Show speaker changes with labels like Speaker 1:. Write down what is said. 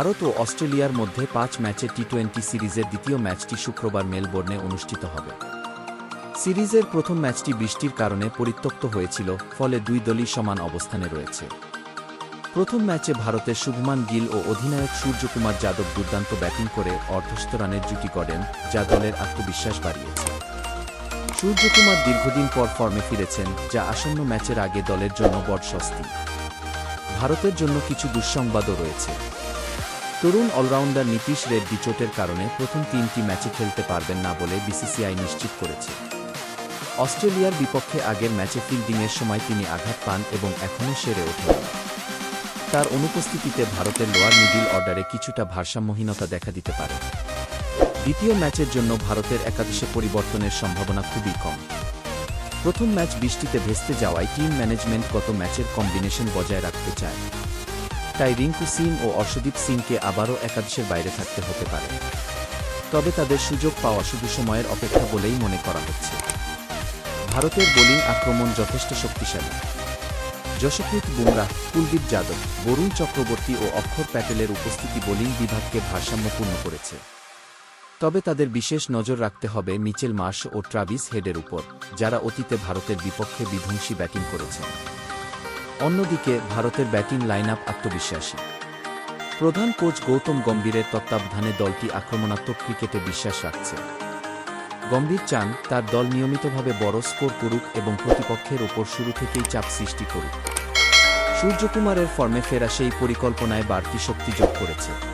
Speaker 1: ভারত ও অস্ট্রেলিয়ার মধ্যে ৫ ম্যাচের টি-20 সিরিজের দ্বিতীয় ম্যাচটি শুক্রবার মেলবোর্নে অনুষ্ঠিত হবে। সিরিজের প্রথম ম্যাচটি বৃষ্টির কারণে পরিত্যক্ত হয়েছিল, ফলে দুই দলই সমান অবস্থানে রয়েছে। প্রথম ম্যাচে ভারতের শুভমান গিল ও অধিনায়ক সূর্যকুমার যাদব দুর্দান্ত ব্যাটিং করে অর্ধশত রানের জুটি গড়েন, যা দলের আত্মবিশ্বাস বাড়িয়েছে। সূর্যকুমার দীর্ঘদিন পর ফর্মে ফিরেছেন, যা আসন্ন ম্যাচের আগে দলের জন্য বড় স্বস্তি। ভারতের জন্য কিছু দুঃসংবাদও রয়েছে। তরুণ অলরাউন্ডার নীতিশ রেড্ডি চোটের কারণে প্রথম ৩টি ম্যাচে খেলতে পারবেন না বলে বিসিসিআই নিশ্চিত করেছে। অস্ট্রেলিয়ার বিপক্ষে আগের ম্যাচে ফিল্ডিংয়ের সময় তিনি আঘাত পান এবং এখনও সেরে ওঠেন। তার অনুপস্থিতিতে ভারতের লোয়ার মিডল অর্ডারে কিছুটা ভারসাম্যহীনতা দেখা দিতে পারে। দ্বিতীয় ম্যাচের জন্য ভারতের একাদশে পরিবর্তনের সম্ভাবনা খুবই কম। প্রথম ম্যাচ বৃষ্টিতে ভেস্তে যাওয়ায় টিম ম্যানেজমেন্ট গত ম্যাচের কম্বিনেশন বজায় রাখতে চায়। তাই রিঙ্কু সিং ও অর্শদীপ সিংকে আবারও একাদশের বাইরে থাকতে হতে পারে। তবে তাদের সুযোগ পাওয়া শুধু সময়ের অপেক্ষা বলেই মনে করা হচ্ছে। ভারতের বোলিং আক্রমণ যথেষ্ট শক্তিশালী। যশপ্রীত বুমরাহ, কুলদীপ যাদব, বরুণ চক্রবর্তী ও অক্ষর প্যাটেলের উপস্থিতি বোলিং বিভাগকে ভারসাম্যপূর্ণ করেছে। তবে তাদের বিশেষ নজর রাখতে হবে মিচেল মার্শ ও ট্রাভিস হেডের উপর, যারা অতীতে ভারতের বিপক্ষে বিধ্বংসী ব্যাটিং করেছেন। অন্যদিকে ভারতের ব্যাটিং লাইনআপ আত্মবিশ্বাসী। প্রধান কোচ গৌতম গম্ভীরের তত্ত্বাবধানে দলটি আক্রমণাত্মক ক্রিকেটে বিশ্বাস রাখছে। গম্ভীর চান তার দল নিয়মিতভাবে বড় স্কোর করুক এবং প্রতিপক্ষের ওপর শুরু থেকেই চাপ সৃষ্টি করুক। সূর্যকুমারের ফর্মে ফেরা সেই পরিকল্পনায় বাড়তি শক্তি যোগ করেছে।